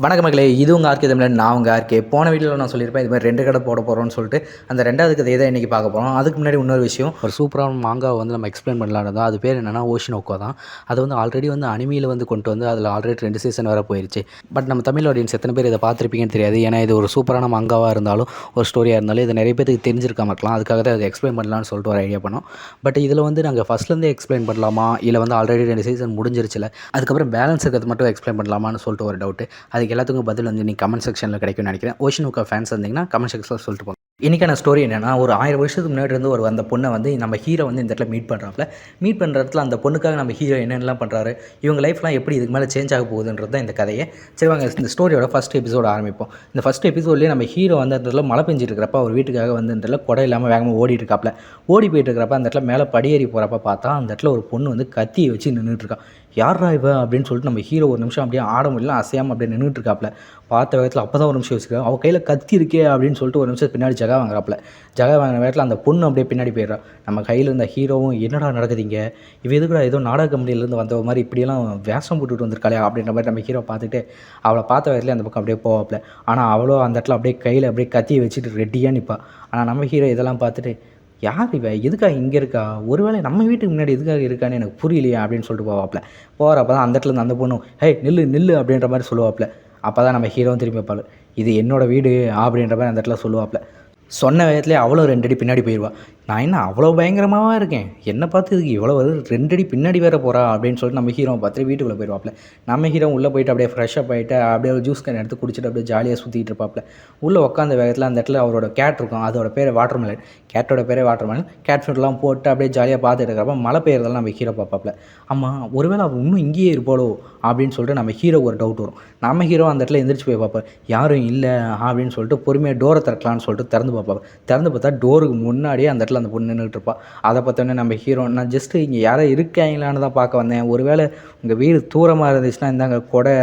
வணக்கம் மக்களே, இது உங்கள் ஆர்கே தமிழன். நான் உங்கள் ஆர்கே. போன வீடியோவில் நான் சொல்லியிருப்பேன் இது மாதிரி 2 கடை போட போகிறோம்னு சொல்லிட்டு. அந்த 2வது கதையை தான் இன்றைக்கி பார்க்க போகிறோம். அதுக்கு முன்னாடி இன்னொரு விஷயம், ஒரு சூப்பரான மாங்காவை வந்து நம்ம எக்ஸ்பிளைன் பண்ணலான்னு தான். அது பேர் என்னென்னா ஓஷினோக்கோ தான். அது வந்து ஆல்ரெடி வந்து அனிமியில் வந்து கொண்டு வந்து அதில் ஆல்ரெடி 2 சீசன் வர போயிடுச்சு. பட் நம்ம தமிழ் ஆடியன்ஸ் எத்தனை பேர் இதை பார்த்துருப்பீங்கன்னு தெரியாது. ஏன்னா இது ஒரு சூப்பரான மாங்காவாக இருந்தாலும் ஒரு ஸ்டோரியாக இருந்தாலும் இது நிறைய பேருக்கு தெரிஞ்சிருக்காம இருக்கலாம். அதுக்காக தான் அதை எக்ஸ்பிளைன் பண்ணலான்னு சொல்லிட்டு ஒரு ஐடியா பண்ணோம். பட் இதில் வந்து நாங்கள் ஃபஸ்ட்லேருந்தே எக்ஸ்பிளைன் பண்ணலாமா, இல்லை வந்து ஆல்ரெடி 2 சீசன் முடிஞ்சிருச்சுல, அதுக்கப்புறம் பேலன்ஸ் இருக்கிறது மட்டும் எக்ஸ்பிளைன் பண்ணலாமான்னு சொல்லிட்டு ஒரு டவுட்டு. அதுக்கு எல்லாத்துக்கும் பதில் வந்து நீங்கள் கமெண்ட் செக்ஷனில் கிடைக்கும்னு நினைக்கிறேன். ஓஷினோக்கோ ஃபேன்ஸ் இருந்தீங்கன்னா கமெண்ட் செக்ஷனில் சொல்லிட்டு போங்க. இன்றைக்கான ஸ்டோரி என்னென்னா, ஒரு 1000 வருஷத்துக்கு முன்னாடி இருந்து ஒரு அந்த பொண்ணை வந்து நம்ம ஹீரோ வந்து இந்த இடத்துல மீட் பண்ணுறாப்புல. மீட் பண்ணுற இடத்துல அந்த பொண்ணுக்காக நம்ம ஹீரோ என்னென்னலாம் பண்ணுறாரு, இவங்க லைஃப்லாம் எப்படி இதுக்கு மேலே சேஞ்ச் ஆக போகுதுன்றது தான் இந்த கதையை. சரி வாங்க இந்த ஸ்டோரியோட ஃபஸ்ட் எபிசோடு ஆரம்பிப்போம். இந்த ஃபஸ்ட் எபிசோட்லேயே நம்ம ஹீரோ வந்து அந்த இடத்துல மழை பெஞ்சிட்டு இருக்கிறப்ப அவர் வீட்டுக்காக வந்து இந்த இடத்துல கொடை இல்லாமல் வேகமாக ஓடிட்டு இருக்காப்புல. ஓடி போயிட்டு இருக்கிறப்ப அந்த இடத்துல மேலே படியேறி போகிறப்ப பார்த்தா அந்த இடத்துல ஒரு பொண்ணு வந்து கத்தியை வச்சு நின்றுட்டுருக்கா. யாரா இவ அப்படின்னு சொல்லிட்டு நம்ம ஹீரோ ஒரு நிமிஷம் அப்படியே ஆட முடியல, அசையாமல் அப்படியே நின்றுட்டு இருக்காப்புல. பார்த்த வேகத்தில் அப்போ தான் ஒரு நிமிஷம் யோசிக்கிறா, அவள் கையில் கத்தி இருக்கே அப்படின்னு சொல்லிட்டு ஒரு நிமிஷம் பின்னாடி ஜகா வாங்குறாப்புல. ஜகா வாங்கின வேகத்தில் அந்த பொண்ணு அப்படியே பின்னாடி போயிடுறா. நம்ம கையில் இருந்த ஹீரோவும் என்னடா நடக்குதுங்க, இவ எதுக்குடா ஏதோ நாடக கம்பெனிலேருந்து வந்த மாதிரி இப்படியெல்லாம் வேஷம் போட்டுட்டு வந்திருக்காளே அப்படின்ற மாதிரி நம்ம ஹீரோ பார்த்துட்டு அவளை பார்த்த வேகத்தில் அந்த பக்கம் அப்படியே போவாப்புல. ஆனால் அவளோ அந்த இடத்துல அப்படியே கையில் அப்படியே கத்தியை வச்சுட்டு ரெடியாக நிற்பா. ஆனால் நம்ம ஹீரோ இதெல்லாம் பார்த்துட்டு யார் இவ எதுக்காக இங்கே இருக்கா, ஒருவேளை நம்ம வீட்டுக்கு முன்னாடி எதுக்காக இருக்கான்னு எனக்கு புரியலையா அப்படின்னு சொல்லிட்டு போவாப்புல. போகிறப்ப தான் அந்த இடத்துல இருந்து அந்த பொண்ணும் ஹே நில்லு நில்லு அப்படின்ற மாதிரி சொல்லுவாப்புல. அப்போ தான் நம்ம ஹீரோவும் திரும்பி வைப்பாள், இது என்னோடய வீடு அப்படின்ற மாதிரி அந்த இடத்துல சொல்லுவாப்புல. சொன்ன வேகத்துலேயே அவ்வளோ 2 அடி பின்னாடி போயிடுவா. நான் என்ன அவ்வளோ பயங்கரமாக இருக்கேன், என்னை பார்த்து இதுக்கு இவ்வளோ 2 அடி பின்னாடி வேறு போகிறா அப்படின்னு சொல்லிட்டு நம்ம ஹீரோவை பார்த்துட்டு வீட்டுக்குள்ளே போயிடுவாப்புல. நம்ம ஹீரோ உள்ளே போயிட்டு அப்படியே ஃப்ரெஷ்ஷப் ஆகிட்டு அப்படியே ஒரு ஜூஸ் கேன் எடுத்து குடிச்சிட்டு அப்படியே ஜாலியாக சுற்றிட்டு இருப்பாப்புல. உள்ளே உட்காந்த வேகத்தில் அந்த இடத்துல அவரோட கேட் இருக்கும், அதோட பேர் வாட்டர்மெலன். கேட்டோட பேரே வாட்டர்மெலன். கேட் ஃபுட்லாம் போட்டு அப்படியே ஜாலியாக பார்த்துட்டு இருக்கிறப்ப மழை பெய்யறதெல்லாம் நம்ம ஹீரோ பார்ப்பாப்புல. ஆமாம் ஒருவேளை அவள் இன்னும் இங்கேயே இருப்பாளோ அப்படின்னு சொல்லிட்டு நம்ம ஹீரோ ஒரு டவுட் வரும். நம்ம ஹீரோ அந்த இடத்துல எந்திரிச்சு போய் பார்ப்பார், யாரும் இல்லை அப்படின்னு சொல்லிட்டு பொறுமையாக டோரை திறக்கலான்னு சொல்லிட்டு திறந்து பார்ப்பார். திறந்து பார்த்தா டோருக்கு முன்னாடியே அந்த இடத்துல அந்த பொண்ணு நின்றுட்டு இருப்பா. அதை பார்த்தோன்னே நம்ம ஹீரோ, நான் ஜஸ்ட்டு இங்கே யாரோ இருக்காங்களான்னு தான் பார்க்க வந்தேன், ஒருவேளை உங்கள் வீடு தூரமாக இருந்துச்சுன்னா இந்தாங்க கொடை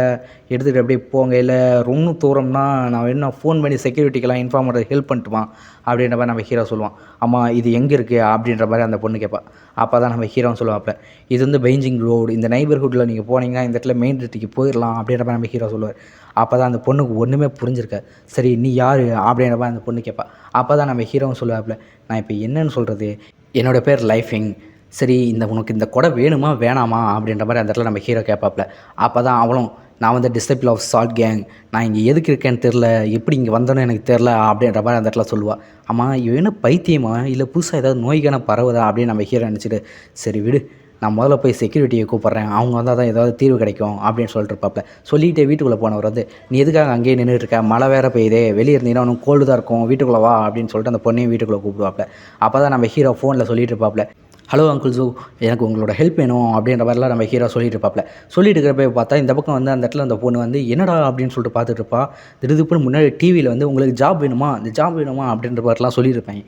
எடுத்துகிட்டு அப்படியே போங்க, இல்லை ரொம்ப தூரம்னா நான் என்ன ஃபோன் பண்ணி செக்யூரிட்டிக்கெல்லாம் இன்ஃபார்ம் பண்ணுறது ஹெல்ப் பண்ணிட்டுமா அப்படின்ற மாதிரி நம்ம ஹீரோ சொல்லுவான். அம்மா இது எங்கே இருக்குது அப்படின்ற மாதிரி அந்த பொண்ணு கேட்பா. அப்போ தான் நம்ம ஹீரோன்னு சொல்லுவாப்பில், இது வந்து பெய்ஜிங் ரோடு, இந்த நைபர்ஹுட்டில் நீங்கள் போனீங்கன்னா இந்த இடத்துல மெயின் சிட்டிக்கு போயிடலாம் அப்படின்ற மாதிரி நம்ம ஹீரோ சொல்லுவார். அப்போ தான் அந்த பொண்ணுக்கு ஒன்றுமே புரிஞ்சிருக்க. சரி நீ யார் அப்படின்ற மாதிரி அந்த பொண்ணு கேட்பா. அப்போ தான் நம்ம ஹீரோவும் சொல்லுவாப்பில், நான் இப்போ என்னன்னு சொல்கிறது, என்னோடய பேர் லைஃபிங், சரி உனக்கு இந்த கொடை வேணுமா வேணாமா அப்படின்ற மாதிரி அந்த இடத்துல நம்ம ஹீரோ கேட்பாப்பில். அப்போ தான் அவளும், நான் வந்து டிசைபிள் ஆஃப் சால்ட் கேங், நான் இங்கே எதுக்கு இருக்கேன்னு தெரில, எப்படி இங்கே வந்தோன்னு எனக்கு தெரில அப்படின்ற மாதிரி அந்த இடத்துல சொல்லுவாள். ஆமாம் இவன் என்ன பைத்தியமா, இல்லை புதுசாக ஏதாவது நோய்க்கான பரவுதா அப்படின்னு நம்ம ஹீரோ நினச்சிட்டு, சரி விடு நான் முதல்ல போய் செக்யூரிட்டியை கூப்பிட்றேன், அவங்க வந்தால் தான் ஏதாவது தீர்வு கிடைக்கும் அப்படின்னு சொல்லிட்டு இருப்பாப்பில். சொல்லிவிட்டு வீட்டுக்குள்ளே போனவர் வந்து, நீ எதுக்காக அங்கேயே நின்றுட்டு இருக்க, மழை வேறு பெய்யுதே, வெளியே இருந்தீங்கன்னா ஒன்றும் கோல்டு தான் இருக்கும், வீட்டுக்குள்ளே வா அப்படின்னு சொல்லிட்டு அந்த பொண்ணையும் வீட்டுக்குள்ளே கூப்பிடுவாப்பில். அப்போ தான் நம்ம ஹீரோ ஃபோனில் சொல்லிட்டு இருப்பாப்பில், ஹலோ அங்கிள் ஜூ, எனக்கு உங்களோட ஹெல்ப் வேணும் அப்படின்ற மாதிரிலாம் நம்ம ஹீரோ சொல்லிட்டு இருப்பாப்பில். சொல்லிட்டு இருக்கிறப்ப பார்த்தா இந்த பக்கம் வந்து அந்த இடத்துல அந்த பொண்ணு வந்து என்னடா அப்படின்னு சொல்லிட்டு பார்த்துட்டு இருப்பா. திடுதுப்புன்னு முன்னாடி டிவியில் வந்து உங்களுக்கு ஜாப் வேணுமா, இந்த ஜாப் வேணுமா அப்படின்ற மாதிரிலாம் சொல்லியிருப்பேன்.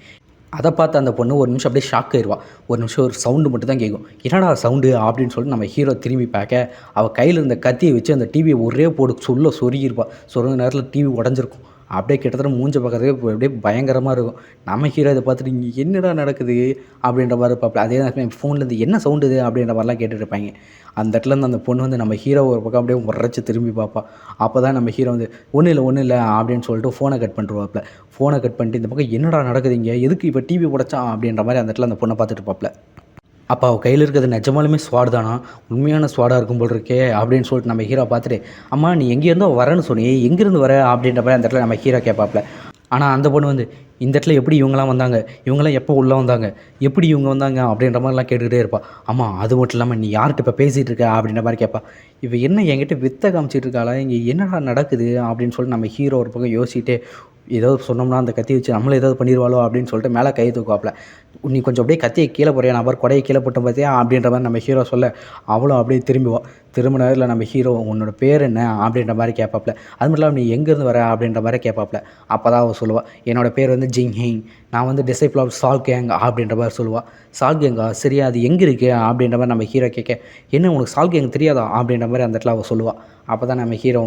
அதை பார்த்து அந்த பொண்ணு ஒரு நிமிஷம் அப்படியே ஷாக் ஆயிடுவா. ஒரு நிமிஷம் ஒரு சவுண்டு மட்டும் தான் கேட்கும். என்னடா சவுண்டு அப்படின்னு சொல்லிட்டு நம்ம ஹீரோ திரும்பி பார்க்க, அவள் கையில் இருந்த கத்தியை வச்சு அந்த டிவியை ஒரே போடு சொருகிருப்பா. சொருங்க நேரத்தில் டிவி உடஞ்சிருக்கும். அப்படியே கிட்டத்தட்ட மூஞ்ச பார்க்கறதுக்கு அப்படியே பயங்கரமாக இருக்கும். நம்ம ஹீரோ இதை பார்த்துட்டு இங்கே என்னடா நடக்குது அப்படின்ற மாதிரி இருப்பாப்புல. அதே நேரத்தில் ஃபோன்லேருந்து என்ன சவுண்டு இது அப்படின்ற மாதிரிலாம் கேட்டுட்டு இருப்பாங்க. அந்த இடத்துலேருந்து அந்த பொண்ணு வந்து நம்ம ஹீரோ ஒரு பக்கம் அப்படியே உரைச்சி திரும்பி பார்ப்பா. அப்போ தான் நம்ம ஹீரோ வந்து ஒன்றும் இல்லை அப்படின்னு சொல்லிட்டு ஃபோனை கட் பண்ணிட்டுருவாப்புல. ஃபோனை கட் பண்ணிட்டு இந்த பக்கம் என்னடா நடக்குது இங்கே, எதுக்கு இப்போ டிவி உடைச்சான் அப்படின்ற மாதிரி அந்த இடத்துல அந்த பொண்ணை பார்த்துட்டு இருப்பாப்புல. அப்போ அவள் கையில் இருக்கிறது நிஜமாலுமே ஸ்வாட் தானா, உண்மையான ஸ்வாடாக இருக்கும் போல் இருக்கே அப்படின்னு சொல்லிட்டு நம்ம ஹீரோ பார்த்துட்டு, அம்மா நீ எங்கேருந்தோ வரேன்னு சொன்னி, எங்கேருந்து வர அப்படின்ற மாதிரி அந்த இடத்துல நம்ம ஹீரோ கேட்பாப்புல. ஆனால் அந்த பொண்ணு வந்து, இந்த இடத்துல எப்படி இவங்களாம் வந்தாங்க, இவங்களாம் எப்போ உள்ளே வந்தாங்க, எப்படி இவங்க வந்தாங்க அப்படின்ற மாதிரிலாம் கேட்டுக்கிட்டே இருப்பா. ஆமாம் அது மட்டும் இல்லாமல் நீ யார்கிட்ட இப்போ பேசிகிட்டு இருக்க அப்படின்ற மாதிரி கேட்பா. இவ என்ன என்கிட்ட வித்தை காமிச்சிட்டு இருக்காளா, இங்கே என்னடா நடக்குது அப்படின்னு சொல்லிட்டு நம்ம ஹீரோ ஒரு பக்கம் யோசிச்சுட்டே, ஏதாவது சொன்னோம்னா அந்த கத்தி வச்சு நம்மளை ஏதாவது பண்ணிடுவாளோ அப்படின்னு சொல்லிட்டு மேலே கை தூக்குவாப்பில். நீ கொஞ்சம் அப்படியே கத்தியை கீழே போறியா, நபர் கொடையை கீழே போட்டோம் பார்த்தியா அப்படின்ற மாதிரி நம்ம ஹீரோ சொல்ல, அவளும் அப்படியே திரும்புவா. திரும்ப நேரத்தில் நம்ம ஹீரோ உன்னோட பேர் என்ன அப்படின்ற மாதிரி கேட்பாப்புல. அது மட்டும் இல்லாமல் நீ எங்கேருந்து வர அப்படின்ற மாதிரி கேட்பாப்புல. அப்போ தான் அவள் சொல்லுவாள், என்னோடய பேர் வந்து ஜிங் ஹிங், நான் வந்து டிசைபிள் ஆஃப் சால்ட் கேங் அப்படின்ற மாதிரி சொல்லுவாள். சால்ட் கேங்கா, சரியா அது எங்கே இருக்குது அப்படின்ற மாதிரி நம்ம ஹீரோ கேட்க, என்ன உனக்கு சால்ட் கேங் தெரியாதா அப்படின்ற மாதிரி அந்த இடத்துல அவள் சொல்லுவாள். அப்போ தான் நம்ம ஹீரோ,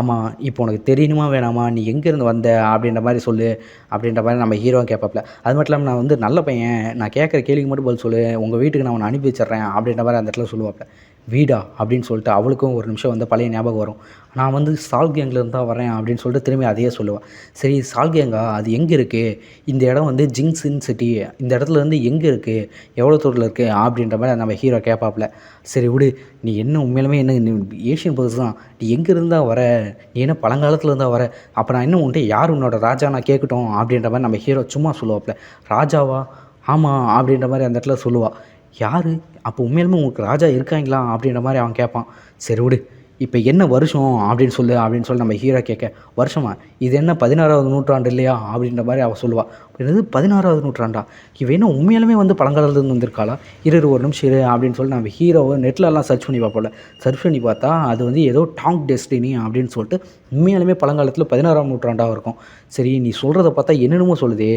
ஆமாம் இப்போ உனக்கு தெரியணுமா வேணாமா, நீ எங்கேருந்து வந்த அப்படின்ற மாதிரி சொல்லு அப்படின்ற மாதிரி நம்ம ஹீரோவும் கேட்பாப்புல. அது மட்டும் இல்லாமல் நான் வந்து நல்ல பையன், நான் கேட்குற கேள்விக்கு மட்டும் பதில் சொல்லு, உங்கள் வீட்டுக்கு நான் உன்னை அனுப்பி வச்சிட்றேன் அப்படின்ற மாதிரி அந்த இடத்துல சொல்லுவாப்புல. வீடா அப்படின்னு சொல்லிட்டு அவளுக்கும் ஒரு நிமிஷம் வந்து பழைய ஞாபகம் வரும். நான் வந்து சால்ட் கேங்லேருந்து தான் வரேன் அப்படின்னு சொல்லிட்டு திரும்பி அதையே சொல்லுவாள். சரி சால்ட் கேங்கா? அது எங்கே இருக்குது? இந்த இடம் வந்து ஜிங்ஸின் சிட்டி. இந்த இடத்துலேருந்து எங்கே இருக்குது? எவ்வளோ தூரத்தில் இருக்குது? அப்படின்ற மாதிரி நம்ம ஹீரோ கேட்பாப்புல. சரி விடு, நீ என்ன உண்மையிலுமே என்ன நீ ஏஷியன் பர்ஸ் தான், நீ எங்கேருந்து தான் வர? நீ என்ன பழங்காலத்துலேருந்து தான் வர? அப்போ நான் இன்னும் உன்ட்ட யார் உன்னோட ராஜா நான் கேட்கட்டும் அப்படின்ற மாதிரி நம்ம ஹீரோ சும்மா சொல்லுவாப்புல. ராஜாவா? ஆமாம் அப்படின்ற மாதிரி அந்த இடத்துல சொல்லுவாள். யார்? அப்போ உண்மையிலுமே உங்களுக்கு ராஜா இருக்காங்களா அப்படின்ற மாதிரி அவன் கேட்பான். சரி விடு, இப்போ என்ன வருஷம் அப்படின்னு சொல்லு அப்படின்னு சொல்லி நம்ம ஹீரோ கேட்க, வருஷமா? இது என்ன 16வது நூற்றாண்டு இல்லையா அப்படின்ற மாதிரி அவள் சொல்லுவாள். என்னது 16வது நூற்றாண்டா? இவன் என்ன உண்மையாலுமே வந்து பழங்காலத்துலேருந்து வந்திருக்காளா? இரு ஒரு நிமிஷம் இரு அப்படின்னு சொல்லி நம்ம ஹீரோவை நெட்லலாம் சர்ச் பண்ணி பார்ப்போம்ல. சர்ச் பண்ணி பார்த்தா அது வந்து ஏதோ டாங் டெஸ்டினி அப்படின்னு சொல்லிட்டு உண்மையாலுமே பழங்காலத்தில் 16ஆம் நூற்றாண்டாக இருக்கும். சரி நீ சொல்கிறத பார்த்தா என்னென்னமோ சொல்லுதே,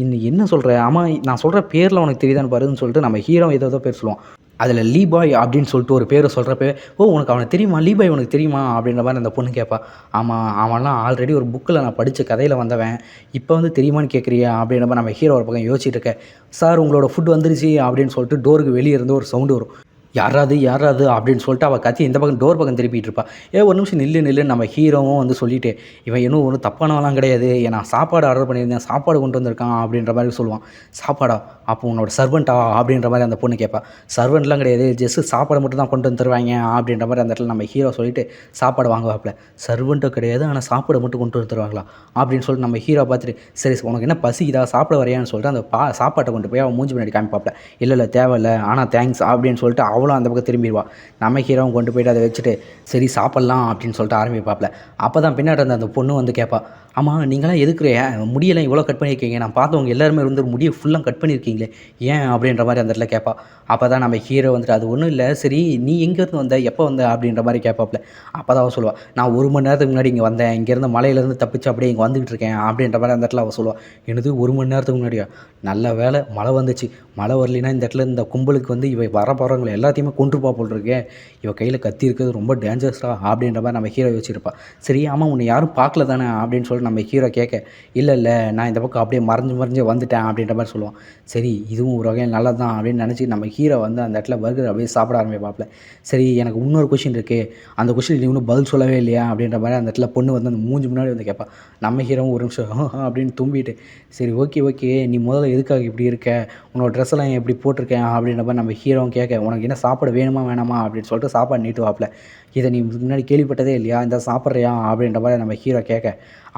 இன்னும் என்ன சொல்கிற? ஆமாம் நான் சொல்கிற பேரில் உனக்கு தெரியுதான்னு பாருன்னு சொல்லிட்டு நம்ம ஹீரோ ஏதோ பேர் சொல்லுவான். அதில் லீபாய் அப்படின்னு சொல்லிட்டு ஒரு பேரை சொல்கிறப்ப, ஓ உனக்கு அவனை தெரியுமா? லீபாய் உனக்கு தெரியுமா அப்படின்ற மாதிரி அந்த பொண்ணு கேட்பா. ஆமாம் அவன்லாம் ஆல்ரெடி ஒரு புக்கில் நான் படித்த கதையில் வந்தவன், இப்போ வந்து தெரியுமான்னு கேட்குறியா அப்படின்ற மாதிரி நம்ம ஹீரோ ஒரு பக்கம் யோசிச்சுட்டு இருக்க. சார் உங்களோட ஃபுட் வந்துருச்சு அப்படின்னு சொல்லிட்டு டோருக்கு வெளியே இருந்து ஒரு சவுண்டு வரும். யாராது யாராது அப்படின்னு சொல்லிட்டு அவள் கத்தி இந்த பக்கம் டோர் பக்கம் திருப்பிட்டு இருப்பா. ஒரு நிமிஷம் நில்லுன்னு நம்ம ஹீரோவும் வந்து சொல்லிட்டு, இவன் இன்னும் ஒன்றும் தப்பானவெல்லாம் கிடையாது, நான் சாப்பாடு ஆர்டர் பண்ணியிருந்தேன், சாப்பாடு கொண்டு வந்திருக்கான் அப்படின்ற மாதிரி சொல்லுவான். சாப்பாடா? அப்போ உன்னோட சர்வெண்ட்டா அப்படின்ற மாதிரி அந்த பொண்ணு கேட்பா. சர்வெண்ட்லாம் கிடையாது, ஜஸ்ட்டு சாப்பாடு மட்டும் தான் கொண்டு வந்து தருவாங்க அப்படின்ற மாதிரி அந்த இடத்துல நம்ம ஹீரோ சொல்லிட்டு சாப்பாடு வாங்குவாப்பில். சர்வெண்ட்டும் கிடையாது, ஆனால் சாப்பாடு மட்டும் கொண்டு வந்து தருவாங்களா அப்படின்னு சொல்லிட்டு நம்ம ஹீரோ பார்த்துட்டு, சரி உனக்கு என்ன பசிக்குதா சாப்பிட வரையான்னு சொல்லிட்டு அந்த சாப்பாட்டை கொண்டு போய் அவன் மூஞ்சி முன்னாடி காமிப்பாப்பில். இல்லை தேவையில்லை, ஆனால் தேங்க்ஸ் அப்படின்னு சொல்லிட்டு அவளும் அந்த பக்கம் திரும்பிடுவா. நம்ம ஹீரோவும் கொண்டு போய்ட்டு அதை வச்சுட்டு சரி சாப்பிட்லாம் அப்படின்னு சொல்லிட்டு ஆரம்பிப்பாப்பில். அப்போ தான் பின்னாடி இருந்த அந்த பொண்ணு வந்து கேட்பா, ஆமாம் நீங்களாம் எதுக்குற முடியெல்லாம் இவ்வளோ கட் பண்ணியிருக்கீங்க, நான் பார்த்தவங்க எல்லாருமே வந்து முடியை ஃபுல்லாக கட் பண்ணியிருக்கீங்களே ஏன் அப்படின்ற மாதிரி அந்த இடத்துல கேட்பா. அப்போ தான் நம்ம ஹீரோ வந்துட்டு அது ஒன்றும் இல்லை, சரி நீ எங்கேருந்து வந்த, எப்போ வந்த அப்படின்ற மாதிரி கேட்பாப்புல. அப்போ தான் அவள் சொல்லுவாள், நான் 1 மணி நேரத்துக்கு முன்னாடி இங்கே வந்தேன், இங்கேருந்து மலையிலேருந்து தப்பிச்சு அப்படியே இங்கே வந்துகிட்டு இருக்கேன் அப்படின்ற மாதிரி அந்த இடத்துல அவள் சொல்லுவாள். எனது 1 மணி நேரத்துக்கு முன்னாடியா? நல்ல வேலை மழை வந்துச்சு, மழை வரலினா இந்த இடத்துல இந்த கும்பலுக்கு வந்து இவ வர போகிறவங்களை எல்லாத்தையுமே கொன்றுப்பா போல் இருக்கே, இவ கையில் கத்தி இருக்கிறது ரொம்ப டேஞ்சரஸா அப்படின்ற மாதிரி நம்ம ஹீரோ யோசிச்சிருப்பா. சரி ஆமாம் உன்னை யாரும் பார்க்கல தானே அப்படின்னு சொல்லிட்டு நம்ம ஹீரோ கேட்க, இல்லை நான் இந்த பக்கம் அப்படியே மறைஞ்சு வந்துட்டேன் அப்படின்ற மாதிரி சொல்லுவான். சரி இதுவும் ஒரு வகையில் நல்லது தான் அப்படின்னு நினச்சி நம்ம ஹீரோ வந்து அந்த இடத்துல பர்கர் அப்படியே சாப்பிட ஆரம்பிப்பாப்பில். சரி எனக்கு இன்னொரு கொஷின் இருக்குது, அந்த கொஷின் நீ இன்னும் பதில் சொல்லவே இல்லையா அப்படின்ற மாதிரி அந்த இடத்துல பொண்ணு வந்து அந்த மூஞ்சி முன்னாடி வந்து கேட்பா. நம்ம ஹீரோவும் ஒரு நிமிஷம் அப்படின்னு தும்பிட்டு, சரி ஓகே நீ முதல்ல எதுக்காக இப்படி இருக்க, உன்னோட ட்ரெஸ் எல்லாம் எப்படி போட்டிருக்கேன் அப்படின்ற மாதிரி நம்ம ஹீரோவும் கேட்க, உனக்கு என்ன சாப்பாடு வேணுமா வேணாமா அப்படின்னு சொல்லிட்டு சாப்பாடு நீட்டுவாப்பில். இதை நீ முன்னாடி கேள்விப்பட்டதே இல்லையா, இந்த சாப்பிட்றியா அப்படின்ற மாதிரி நம்ம ஹீரோ கேட்க,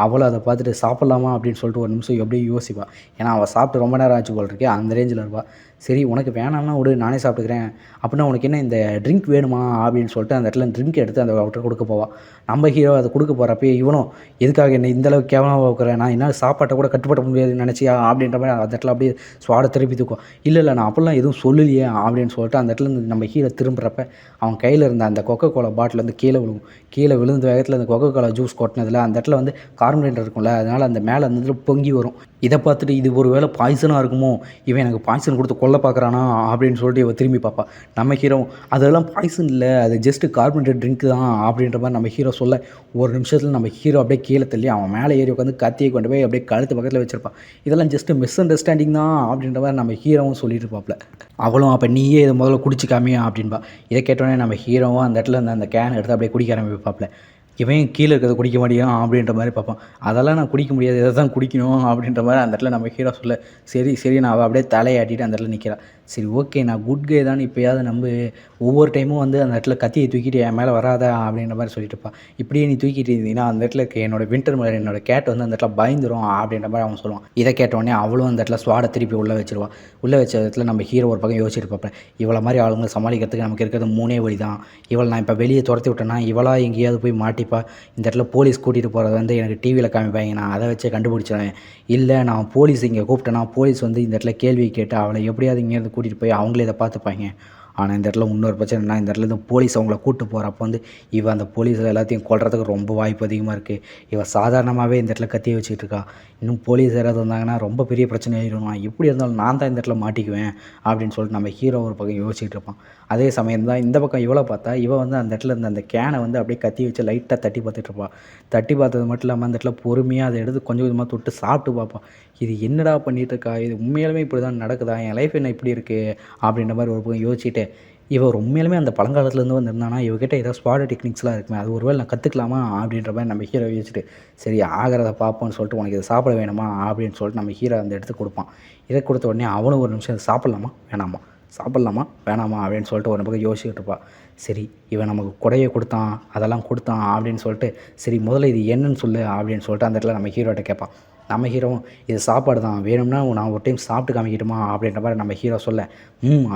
அவளும் அதை பார்த்துட்டு சாப்பிட்லாமா அப்படின்னு சொல்லிட்டு ஒரு நிமிஷம் எப்படியும் யோசிப்பாள். ஏன்னா அவள் சாப்பிட்டு ரொம்ப நேரம் ஆச்சு போல் இருக்கே, அந்த ரேஞ்சில் இருப்பாள். சரி உனக்கு வேணாம்னா விடு, நானே சாப்பிட்டுக்கிறேன், அப்படின்னா உனக்கு என்ன இந்த ட்ரிங்க் வேணுமா அப்படின்னு சொல்லிட்டு அந்த இடத்துல ட்ரிங்க் எடுத்து அந்த அவர்கிட்ட கொடுக்க போவாள். நம்ம ஹீரோ அதை கொடுக்க போகிறப்ப இவனும் எதுக்காக என்ன இந்தளவுக்கு கேவலமாக வைக்கிறேன், நான் என்ன சாப்பாட்டை கூட கட்டுப்பட முடியாதுன்னு நினச்சியா அப்படின்ற மாதிரி அந்த இடத்துல அப்படியே சுவாட திருப்பி தூக்கும். இல்லை நான் அப்படிலாம் எதுவும் சொல்லலையே அப்படின்னு சொல்லிட்டு அந்த இடத்துல நம்ம ஹீரோ திரும்புறப்ப அவன் கையில் இருந்த அந்த கொக்கோ கோலா பாட்டில் வந்து கீழே விழுந்த வேகத்தில் அந்த கொக்கோ கோலா ஜூஸ் கொட்டினதில் அந்த இடத்துல வந்து கார்பனேட்டர் இருக்கும்ல, அதனால் அந்த மேலே அந்த இடத்துல பொங்கி வரும். இதை பார்த்துட்டு இது ஒரு வேளை பாய்சனாக இருக்குமோ, இவன் எனக்கு பாய்சன் கொடுத்து கொல்ல பார்க்குறானா அப்படின்னு சொல்லிட்டு இவன் திரும்பி பார்ப்பா. நம்ம ஹீரோ அதெல்லாம் பாய்சன் இல்லை, அது ஜஸ்ட்டு கார்பனேட்டட் ட்ரிங்க் தான் அப்படின்ற மாதிரி நம்ம ஹீரோ சொல்ல, ஒரு நிமிஷத்தில் நம்ம ஹீரோ அப்படியே கீழே தள்ளி அவன் மேலே ஏறி உட்காந்து கத்தியை கொண்டு போய் அப்படியே கழுத்து பக்கத்தில் வச்சிருப்பான். இதெல்லாம் ஜஸ்ட்டு மிஸ் அண்டர்ஸ்டாண்டிங் தான் அப்படின்ற மாதிரி நம்ம ஹீரோவும் சொல்லிட்டு இருப்பாப்ல. அவளும் அப்போ நீயே இதை முதல்ல குடிச்சிக்காமியா அப்படின்பா. இதை கேட்டோடனே நம்ம ஹீரோவும் அந்த இடத்துல அந்த கேன் எடுத்து அப்படியே குடிக்க ஆரம்பிப்பாப்ல. இவன் கீழே இருக்கிறத குடிக்க மாட்டியான் அப்படின்ற மாதிரி பார்ப்பான். அதெல்லாம் நான் குடிக்க முடியாது, இதை தான் குடிக்கணும் அப்படின்ற மாதிரி அந்த இடத்துல நம்ம ஹீரோ சொல்ல, சரி நான் அவள் அப்படியே தலையாட்டிட்டு அந்த இடத்துல நிற்கிறாள். சரி ஓகே நான் குட் கே தான், இப்போயாவது நம்பு, ஒவ்வொரு டைமும் வந்து அந்த இடத்துல கத்தியை தூக்கிட்டு என் மேலே வராதா அப்படின்ற மாதிரி சொல்லிட்டுப்பா. இப்படியே நீ தூக்கிட்டு இருந்தீங்கன்னா அந்த இடத்துல என்னோடய வின்டர் மலர் என்னோட கேட் வந்து அந்த இடத்துல பயந்துரும் அப்படின்ற மாதிரி அவன் சொல்லுவான். இதை கேட்டோடனே அவளும் அந்த இடத்துல ஸ்வாடை திருப்பி உள்ளே வச்சிருவான். உள்ளே வச்ச இடத்துல நம்ம ஹீரோ ஒரு பக்கம் யோசிச்சிருப்பாப்ப, இவளை மாதிரி ஆளுங்களை சமாளிக்கிறதுக்கு நமக்கு இருக்கிறது 3 வழி தான். இவளை நான் இப்போ வெளியே துரத்தி விட்டேன்னா இவளாக எங்கேயாவது போய் மாட்டிப்பா, இந்த இடத்துல போலீஸ் கூட்டிகிட்டு போகிறது வந்து எனக்கு டிவியில் காமிப்பாங்க, நான் அதை வச்சே கண்டுபிடிச்சிடுவேன். இல்லை நான் போலீஸ் இங்கே கூப்பிட்டேன்னா போலீஸ் வந்து இந்த இடத்துல கேள்வி கேட்டு அவளை எப்படியாவது இங்கேருந்து கூட்டிகிட்டு போய் அவங்களே இதை பார்த்துப்பாங்க. ஆனால் இந்த இடத்துல இன்னொரு பிரச்சனைனா, இந்த இடத்துல இருந்து போலீஸ் அவங்கள கூப்பிட்டு போகிறப்போ வந்து இவன் அந்த போலீஸில் எல்லாத்தையும் கொல்றதுக்கு ரொம்ப வாய்ப்பு அதிகமாக இருக்குது. இவன் சாதாரணமாகவே இந்த இடத்துல கத்தியை வச்சுக்கிட்டு இருக்கா. இன்னும் போலீஸ் யாராவது வந்தாங்கன்னா ரொம்ப பெரிய பிரச்சனை ஆகிடும், எப்படி இருந்தாலும் நான் தான் இந்த இடத்துல மாட்டிக்குவேன் அப்படின்னு சொல்லிட்டு நம்ம ஹீரோ ஒரு பக்கம் யோசிச்சுட்டு இருப்பான். அதே சமயம் தான் இந்த பக்கம் இவளை பார்த்தா இவன் வந்து அந்த இடத்துல இருந்த அந்த கேனை வந்து அப்படியே கத்தி வச்சு லைட்டாக தட்டி பார்த்துட்ருப்பாள். தட்டி பார்த்தது மட்டும் இல்லாமல் அந்த இடத்துல பொறுமையாக அதை எடுத்து கொஞ்சம் கொஞ்சமாக தொட்டு சாப்பிட்டு பார்ப்பான். இது என்னடா பண்ணிகிட்டு இருக்கா, இது உண்மையாலுமே இப்படி தான் நடக்குதா, என் லைஃப் என்ன இப்படி இருக்குது அப்படின்ற மாதிரி ஒரு பக்கம் யோசிச்சுட்டு இவ உண்மையாலுமே அந்த பழங்காலத்துலேருந்து வந்திருந்தானா இவகிட்ட ஏதோ ஸ்பாட் டெக்னிக்ஸ்லாம் இருக்குமே அது ஒருவேளை நான் கற்றுக்கலாமா அப்படின்ற மாதிரி நம்ம ஹீரோ யோசிச்சுட்டு சரி ஆகிறத பார்ப்போம்னு சொல்லிட்டு உனக்கு இதை சாப்பிட வேணுமா அப்படின்னு சொல்லிட்டு நம்ம ஹீரோ அந்த எடுத்து கொடுப்பான். இதை கொடுத்த உடனே அவனும் ஒரு நிமிஷம் சாப்பிட்லாமா வேணாமா சாப்பிட்லாமா வேணாமா அப்படின்னு சொல்லிட்டு ஒரு பக்கம் யோசிச்சுட்டு இருப்பாள். சரி இவன் நமக்கு கொடையை கொடுத்தான் அதெல்லாம் கொடுத்தான் அப்படின்னு சொல்லிட்டு சரி முதல்ல இது என்னன்னு சொல்லு அப்படின்னு சொல்லிட்டு அந்த இடத்துல நம்ம ஹீரோட்ட கேட்பான். நம்ம ஹீரோவும் இது சாப்பாடு தான் வேணும்னா நான் ஒரு டைம் சாப்பிட்டு காமிக்கிட்டுமா அப்படின்ற மாதிரி நம்ம ஹீரோ சொல்ல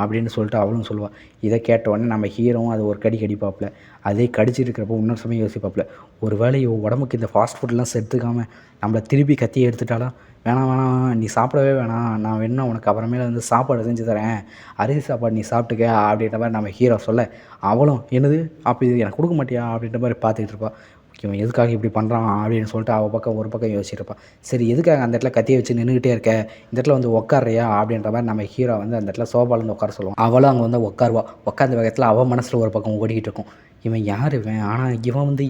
அப்படின்னு சொல்லிட்டு அவளும் சொல்லுவாள். இதை கேட்ட உடனே நம்ம ஹீரோவும் அது ஒரு கடி கடிப்பாப்புல. அதே கடிச்சிட்டு இருக்கிறப்போ இன்னொரு சமயம் யோசிப்பாப்புல ஒரு வேளை உடம்புக்கு இந்த ஃபாஸ்ட் ஃபுட்லாம் செத்துக்காமல் நம்மளை திருப்பி கத்தியை எடுத்துட்டாலாம் வேணாம் வேணாம் நீ சாப்பிடவே வேணாம் நான் வேணும்னா உனக்கு அப்புறமேல வந்து சாப்பாடு செஞ்சு தரேன் அரிசி சாப்பாடு நீ சாப்பிட்டுக்க அப்படின்ற மாதிரி நம்ம ஹீரோ சொல்ல அவளும் என்னது அப்போ இது எனக்கு கொடுக்க மாட்டியா அப்படின்ற மாதிரி பார்த்துக்கிட்டு இருப்பாள். இவன் எதுக்காக இப்படி பண்ணுறான் அப்படின்னு சொல்லிட்டு அவள் பக்கம் ஒரு பக்கம் யோசிச்சிருப்பான். சரி எதுக்காக அந்த இடத்துல கத்தியை வச்சு நின்றுக்கிட்டே இருக்க இந்த இடத்துல வந்து உட்காரியா அப்படின்ற மாதிரி நம்ம ஹீரோ வந்து அந்த இடத்துல சோபாலேருந்து உட்கார சொல்லுவான். அவளும் அங்கே வந்து உட்காருவா. உட்காந்த வேகத்தில் அவன் மனசில் ஒரு பக்கம் ஓடிக்கிட்டு இருக்கும் இவன் யார் இவன் ஆனால்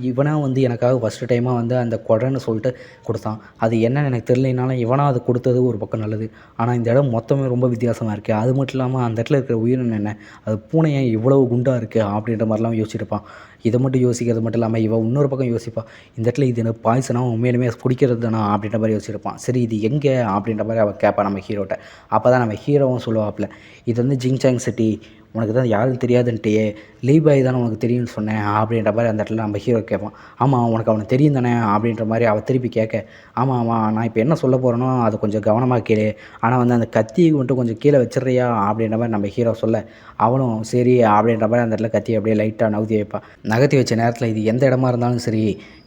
இவனாக வந்து எனக்காக ஃபஸ்ட்டு டைமாக வந்து அந்த கொடைன்னு சொல்லிட்டு கொடுத்தான் அது என்னன்னு எனக்கு தெரியலைனாலும் இவனாக அது கொடுத்தது ஒரு பக்கம் நல்லது. ஆனால் இந்த இடம் மொத்தமே ரொம்ப வித்தியாசமாக இருக்குது அது மட்டும் இல்லாமல் அந்த இடத்துல இருக்கிற உயிரினம் என்ன அது பூனை ஏன் இவ்வளவு குண்டாக இருக்குது அப்படின்ற மாதிரிலாம் யோசிச்சிருப்பான். இதை மட்டும் யோசிக்கிறது மட்டும் இல்லாமல் இவன் இன்னொரு பக்கம் யோசிப்பான் இந்த இடத்துல இது எனக்கு பாய்சனாக உண்மையிலுமே குடிக்கிறது தானா அப்படின்ற மாதிரி யோசிச்சிருப்பான். சரி இது எங்கே அப்படின்ற மாதிரி அவன் கேட்பான் நம்ம ஹீரோட்ட. அப்போ தான் நம்ம ஹீரோவும் சொல்லுவாப்புல இது வந்து ஜிங்சாங் சிட்டி உனக்கு தான் யாரும் தெரியாதுன்ட்டியே லீபாய் தானே உனக்கு தெரியும்னு சொன்னேன் அப்படின்ற மாதிரி அந்த இடத்துல நம்ம ஹீரோ கேட்பான். ஆமாம் உனக்கு அவனை தெரியும் தானே அப்படின்ற மாதிரி அவள் திருப்பி கேட்க ஆமாம் நான் இப்போ என்ன சொல்ல போகிறேனோ அது கொஞ்சம் கவனமாக கேளு ஆனால் வந்து அந்த கத்தியை மட்டும் கொஞ்சம் கீழே வச்சிடுறியா அப்படின்ற மாதிரி நம்ம ஹீரோ சொல்ல அவனும் சரி அப்படின்ற மாதிரி அந்த இடத்துல கத்தி அப்படியே லைட்டாக நகர்த்தி வைப்பான். நகர்த்தி வச்ச நேரத்தில் இது எந்த இடமா இருந்தாலும் சரி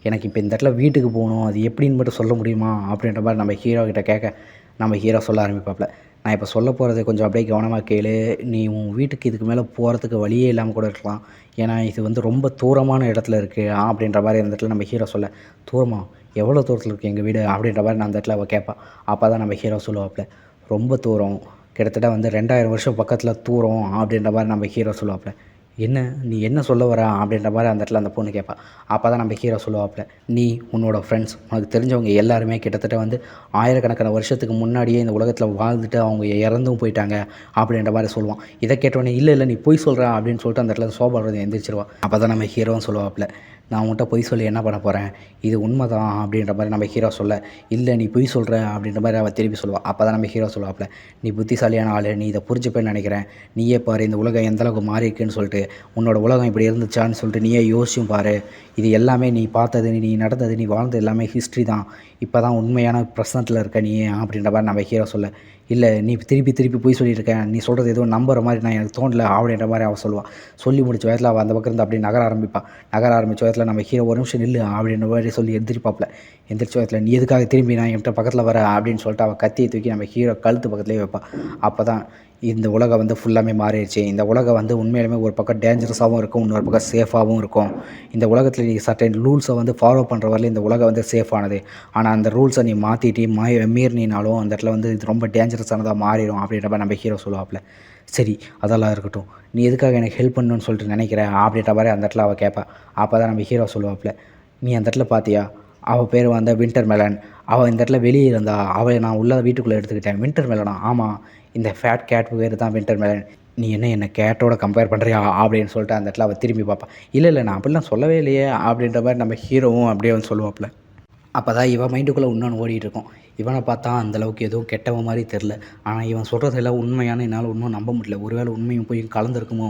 எனக்கு இப்போ இந்த இடத்துல வீட்டுக்கு போகணும் அது எப்படின்னு மட்டும் சொல்ல முடியுமா அப்படின்ற மாதிரி நம்ம ஹீரோ கிட்ட கேட்க நம்ம ஹீரோ சொல்ல ஆரம்பிப்பாப்புல. நான் இப்போ சொல்ல போகிறத கொஞ்சம் அப்படியே கவனமாக கேளு நீ உன் வீட்டுக்கு இதுக்கு மேலே போகிறதுக்கு வழியே இல்லாமல் கூட இருக்கலாம் ஏன்னா இது வந்து ரொம்ப தூரமான இடத்துல இருக்குது அப்படின்ற மாதிரி அந்த இடத்துல நம்ம ஹீரோ சொல்ல தூரமா எவ்வளோ தூரத்தில் இருக்குது எங்கள் வீடு அப்படின்ற மாதிரி நான் அந்த இடத்துல அவள் கேட்பான். அப்போ தான் நம்ம ஹீரோ சொல்லுவாப்புல ரொம்ப தூரம் கிட்டத்தட்ட வந்து 2000 வருஷம் பக்கத்தில் தூரம் அப்படின்ற மாதிரி நம்ம ஹீரோ சொல்லுவாப்புல. என்ன நீ என்ன சொல்ல வர அப்படின்ற மாதிரி அந்த இடத்துல அந்த பொண்ணு கேட்பா. அப்போ தான் நம்ம ஹீரோ சொல்லுவாப்புல நீ உன்னோட ஃப்ரெண்ட்ஸ் உனக்கு தெரிஞ்சவங்க எல்லாருமே கிட்டத்தட்ட வந்து ஆயிரக்கணக்கான வருஷத்துக்கு முன்னாடியே இந்த உலகத்தில் வாழ்ந்துட்டு அவங்க இறந்தும் போயிட்டாங்க அப்படின்ற மாதிரி சொல்லுவான். இதை கேட்டோடனே இல்லை நீ பொய் சொல்கிற அப்படின்னு சொல்லிட்டு அந்த இடத்துல சோபாடுறது எந்திரிச்சிருவா. அப்போ தான் நம்ம ஹீரோவும் சொல்லுவாப்புல நான் உன்கிட்ட பொய் சொல்லி என்ன பண்ண போகிறேன் இது உண்மை தான் அப்படின்ற மாதிரி நம்ம ஹீரோ சொல்ல இல்லை நீ பொய் சொல்கிற அப்படின்ற மாதிரி அவள் திருப்பி சொல்லுவாள். அப்போ தான் நம்ம ஹீரோ சொல்லுவாப்புல நீ புத்திசாலியான ஆள் நீ இதை புரிஞ்சுப்பேன்னு நினைக்கிறேன் நீயே பாரு இந்த உலகம் எந்தளவுக்கு மாறி இருக்குன்னு சொல்லிட்டு உன்னோட உலகம் இப்படி இருந்துச்சான்னு சொல்லிட்டு நீயே யோசிச்சும் பாரு இது எல்லாமே நீ பார்த்தது நீ நடந்தது நீ வாழ்ந்தது எல்லாமே ஹிஸ்ட்ரி தான் இப்போ தான் உண்மையான பிரசனத்தில் இருக்க நீ அப்படின்ற மாதிரி நம்ம ஹீரோ சொல்ல இல்லை நீ திருப்பி போய் சொல்லியிருக்கேன் நீ சொல்கிறது எதுவும் நம்புற மாதிரி நான் எனக்கு தோணலை அப்படின்ற மாதிரி அவள் சொல்லுவாள். சொல்லி முடிச்ச வேகத்தில் அவள் அந்த பக்கம் இருந்து அப்படியே நகர ஆரம்பித்த வேகத்தில் நம்ம ஹீரோ ஒரு நிமிஷம் நில்லு அப்படின்ற மாதிரி சொல்லி எந்திரிப்பாப்பில். எந்திரிச்ச வேகத்தில் நீ எதுக்காக திரும்பி நான் என்கிட்ட பக்கத்தில் வர அப்படின்னு சொல்லிட்டு அவள் கத்தியை தூக்கி நம்ம ஹீரோ கழுத்து பக்கத்துலேயே வைப்பாள். அப்போ தான் இந்த உலகம் வந்து ஃபுல்லாமே மாறிடுச்சு இந்த உலகம் வந்து உண்மையிலுமே ஒரு பக்கம் டேஞ்சரஸாகவும் இருக்கும் இன்னொரு பக்கம் சேஃபாகவும் இருக்கும். இந்த உலகத்தில் நீ சர்டன் ரூல்ஸை வந்து ஃபாலோ பண்ணுற வரல இந்த உலகம் வந்து சேஃபானது ஆனால் அந்த ரூல்ஸை நீ மாற்றிட்டு மீறினாலும் அந்த இடத்துல வந்து இது ரொம்ப டேஞ்சரஸானதாக மாறிடும் அப்படின்ற மாதிரி நம்ம ஹீரோ சொல்லுவாப்புல. சரி அதெல்லாம் இருக்கட்டும் நீ எதுக்காக எனக்கு ஹெல்ப் பண்ணணும்னு சொல்லிட்டு நினைக்கிறேன் அப்படின்ற மாதிரி அந்த இடத்துல அவள் கேட்பா. அப்போ தான் நம்ம ஹீரோ சொல்லுவாப்புல நீ அந்த இடத்துல பார்த்தியா அவள் பேர் வந்து வின்டர் மெலன் அவள் இந்த இடத்துல வெளியே இருந்தா அவளை நான் உள்ள வீட்டுக்குள்ளே எடுத்துக்கிட்டேன். வின்டர் மெலனா ஆமாம் இந்த ஃபேட் கேட் பேர் தான் வின்டர் மெலன் நீ என்ன கேட்டோட கம்பேர் பண்ணுறியா அப்படின்னு சொல்லிட்டு அந்த இடத்துல அவள் திரும்பி பார்ப்பா. இல்லை நான் அப்படிலாம் சொல்லவே இல்லையே அப்படின்ற மாதிரி நம்ம ஹீரோவும் அப்படியே வந்து சொல்லுவாப்புல. அப்போ தான் இவன் மைண்டுக்குள்ளே இன்னொன்று ஓடிட்டு இருக்கும் இவனை பார்த்தா அந்தளவுக்கு எதுவும் கெட்டவன் மாதிரி தெரில ஆனால் இவன் சொல்கிறதெல்லாம் உண்மையான என்னால் இன்னும் நம்ப முடியல ஒருவேளை உண்மையும் போய் கலந்துருக்குமோ